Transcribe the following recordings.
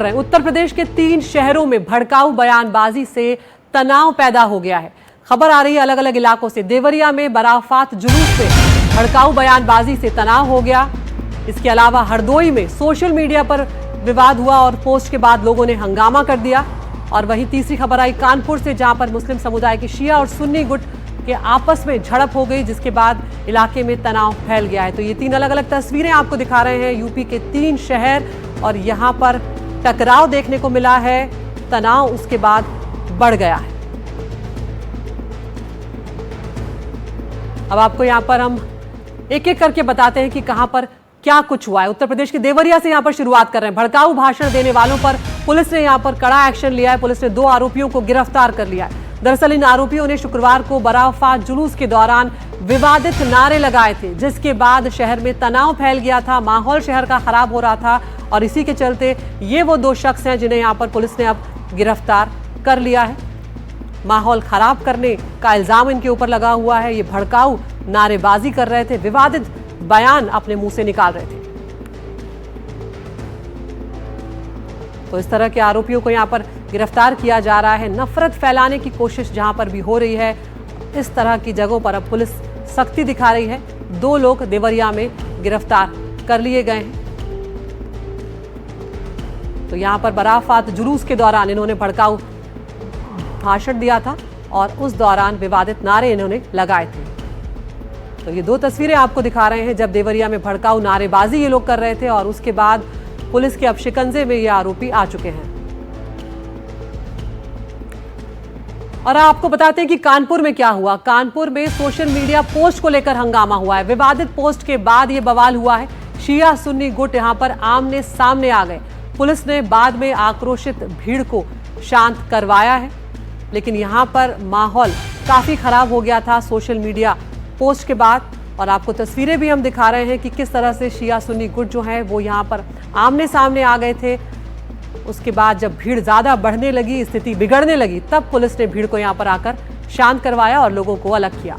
उत्तर प्रदेश के 3 शहरों में भड़काऊ बयानबाजी से तनाव पैदा हो गया है। खबर आ रही है अलग अलग इलाकों से। देवरिया में बराफात जुलूस से भड़काऊ बयानबाजी से तनाव हो गया। इसके अलावा हरदोई में सोशल मीडिया पर विवाद हुआ और पोस्ट के बाद लोगों ने हंगामा कर दिया। और वहीं तीसरी खबर आई कानपुर से, जहां पर मुस्लिम समुदाय के शिया और सुन्नी गुट के आपस में झड़प हो गई, जिसके बाद इलाके में तनाव फैल गया है। तो ये 3 अलग अलग तस्वीरें आपको दिखा रहे हैं यूपी के 3 शहर, और यहां पर टकराव देखने को मिला है। तनाव उसके बाद बढ़ गया है। अब आपको यहां पर हम एक एक करके बताते हैं कि कहां पर क्या कुछ हुआ है। उत्तर प्रदेश के देवरिया से यहां पर शुरुआत कर रहे हैं। भड़काऊ भाषण देने वालों पर पुलिस ने यहां पर कड़ा एक्शन लिया है। पुलिस ने 2 आरोपियों को गिरफ्तार कर लिया है। दरअसल इन आरोपियों ने शुक्रवार को बराफात जुलूस के दौरान विवादित नारे लगाए थे, जिसके बाद शहर में तनाव फैल गया था। माहौल शहर का खराब हो रहा था और इसी के चलते ये वो 2 शख्स हैं जिन्हें यहां पर पुलिस ने अब गिरफ्तार कर लिया है। माहौल खराब करने का इल्जाम इनके ऊपर लगा हुआ है। ये भड़काऊ नारेबाजी कर रहे थे, विवादित बयान अपने मुंह से निकाल रहे थे। तो इस तरह के आरोपियों को यहां पर गिरफ्तार किया जा रहा है। नफरत फैलाने की कोशिश जहां पर भी हो रही है, इस तरह की जगहों पर अब पुलिस सख्ती दिखा रही है। 2 लोग देवरिया में गिरफ्तार कर लिए गए हैं। तो यहां पर बराफात जुलूस के दौरान इन्होंने भड़काऊ भाषण दिया था और उस दौरान विवादित नारे इन्होंने लगाए थे। तो ये 2 तस्वीरें आपको दिखा रहे हैं जब देवरिया में भड़काऊ नारेबाजी ये लोग कर रहे थे, और उसके बाद पुलिस के अब शिकंजे में ये आरोपी आ चुके हैं। और आपको बताते हैं कि कानपुर में क्या हुआ। कानपुर में सोशल मीडिया पोस्ट को लेकर हंगामा हुआ है। विवादित पोस्ट के बाद ये बवाल हुआ है। शिया सुन्नी गुट यहां पर आमने सामने आ गए। पुलिस ने बाद में आक्रोशित भीड़ को शांत करवाया है, लेकिन यहां पर माहौल काफी खराब हो गया था सोशल मीडिया पोस्ट के बाद। और आपको तस्वीरें भी हम दिखा रहे हैं कि किस तरह से शिया सुन्नी गुट जो है वो यहां पर आमने सामने आ गए थे। उसके बाद जब भीड़ ज्यादा बढ़ने लगी, स्थिति बिगड़ने लगी, तब पुलिस ने भीड़ को यहां पर आकर शांत करवाया और लोगों को अलग किया।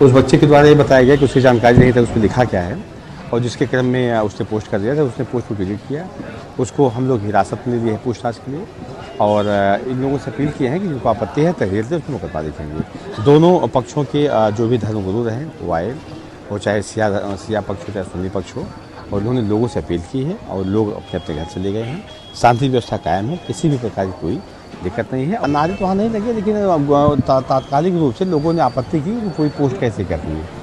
उस बच्चे के द्वारा ये बताया गया कि उसकी जानकारी नहीं था उसमें लिखा क्या है, और जिसके क्रम में उसने पोस्ट कर दिया था, उसने पोस्ट को डिलीट किया। उसको हम लोग हिरासत में लिए हैं पूछताछ के लिए, और इन लोगों से अपील किए हैं कि जिनको आपत्ति है तहरीर से उसको मुकदमा देखेंगे। दोनों पक्षों के जो भी धर्मगुरु रहे वो आए, वो चाहे सिया पक्ष हो चाहे सुन्नी पक्ष हो, और उन्होंने लोगों से अपील की है और लोग अपने अपने घर चले गए हैं। शांति व्यवस्था कायम है, किसी भी प्रकार की कोई दिक्कत नहीं है। नारे तो वहाँ नहीं लगे, लेकिन तात्कालिक रूप से लोगों ने आपत्ति की कि कोई पोस्ट कैसे कर दी है।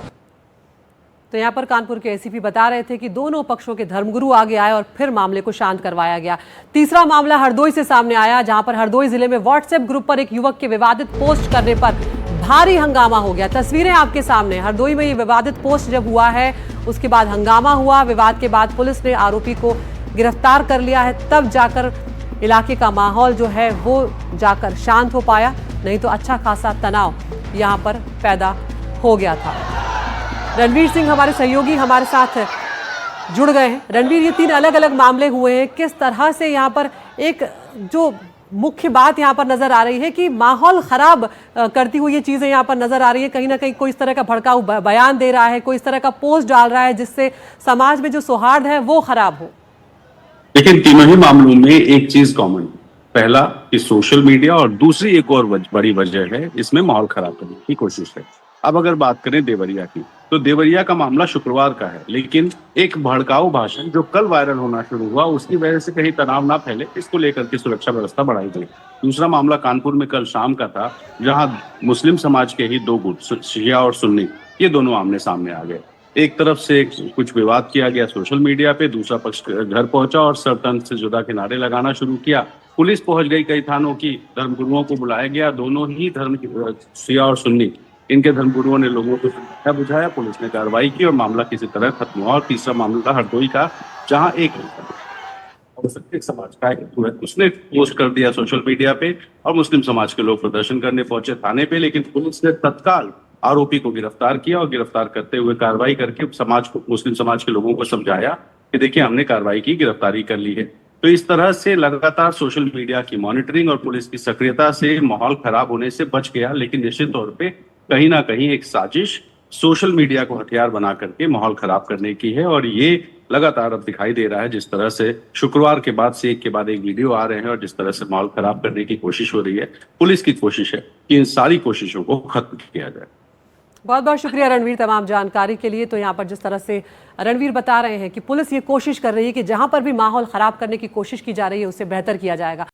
तो यहाँ पर कानपुर के एसीपी बता रहे थे कि दोनों पक्षों के धर्मगुरु आगे आए और फिर मामले को शांत करवाया गया। तीसरा मामला हरदोई से सामने आया, जहां पर हरदोई जिले में व्हाट्सएप ग्रुप पर एक युवक के विवादित पोस्ट करने पर भारी हंगामा हो गया। तस्वीरें आपके सामने। हरदोई में ये विवादित पोस्ट जब हुआ है, उसके बाद हंगामा हुआ। विवाद के बाद पुलिस ने आरोपी को गिरफ्तार कर लिया है। तब जाकर इलाके का माहौल जो है वो जाकर शांत हो पाया, नहीं तो अच्छा खासा तनाव यहाँ पर पैदा हो गया था। रणवीर सिंह हमारे सहयोगी हमारे साथ जुड़ गए हैं। रणवीर, ये 3 अलग अलग मामले हुए हैं, किस तरह से यहाँ पर एक जो मुख्य बात यहाँ पर नजर आ रही है कि माहौल खराब करती हुई ये चीजें यहाँ पर नजर आ रही है। कहीं ना कहीं कोई इस तरह का भड़काऊ बयान दे रहा है, कोई इस तरह का पोस्ट डाल रहा है जिससे समाज में जो सौहार्द है वो खराब हो। लेकिन तीनों ही मामलों में एक चीज कॉमन, पहला कि सोशल मीडिया, और दूसरी एक और बड़ी वजह है इसमें माहौल खराब करने की कोशिश है। अब अगर बात करें देवरिया की, तो देवरिया का मामला शुक्रवार का है, लेकिन एक भड़काऊ भाषण जो कल वायरल होना शुरू हुआ, उसकी वजह से कहीं तनाव ना फैले, इसको लेकर के सुरक्षा व्यवस्था बढ़ाई गई। दूसरा मामला कानपुर में कल शाम का था, जहां मुस्लिम समाज के ही 2 गुट, शिया और सुन्नी, ये दोनों आमने सामने आ गए। एक तरफ से कुछ विवाद किया गया सोशल मीडिया पे, दूसरा पक्ष घर पहुंचा और सर्वतंत्र से जुदा के नारे लगाना शुरू किया। पुलिस पहुंच गई कई थानों की, धर्मगुरुओं को बुलाया गया। दोनों ही धर्म की, शिया और सुन्नी, इनके धर्मगुरुओं ने लोगों को समझाया बुझाया, पुलिस ने कार्रवाई की और मामला किसी तरह खत्म हुआ। और तीसरा मामला हरदोई का, जहां एक समाज का है, उसने पोस्ट कर दिया सोशल मीडिया पे और मुस्लिम समाज के लोग प्रदर्शन करने पहुंचे थाने पे, लेकिन पुलिस ने तत्काल आरोपी को गिरफ्तार किया और गिरफ्तार करते हुए कार्रवाई करके मुस्लिम समाज के लोगों को समझाया कि देखिए हमने कार्रवाई की, गिरफ्तारी कर ली है। तो इस तरह से लगातार सोशल मीडिया की मॉनिटरिंग और पुलिस की सक्रियता से माहौल खराब होने से बच गया, लेकिन निश्चित तौर पे कहीं ना कहीं एक साजिश सोशल मीडिया को हथियार बना करके माहौल खराब करने की है। और ये लगातार अब दिखाई दे रहा है जिस तरह से शुक्रवार के बाद से एक के बाद एक वीडियो आ रहे हैं और जिस तरह से माहौल खराब करने की कोशिश हो रही है, पुलिस की कोशिश है कि इन सारी कोशिशों को खत्म किया जाए। बहुत बहुत शुक्रिया रणवीर तमाम जानकारी के लिए। तो यहाँ पर जिस तरह से रणवीर बता रहे हैं कि पुलिस ये कोशिश कर रही है कि जहां पर भी माहौल खराब करने की कोशिश की जा रही है उसे बेहतर किया जाएगा।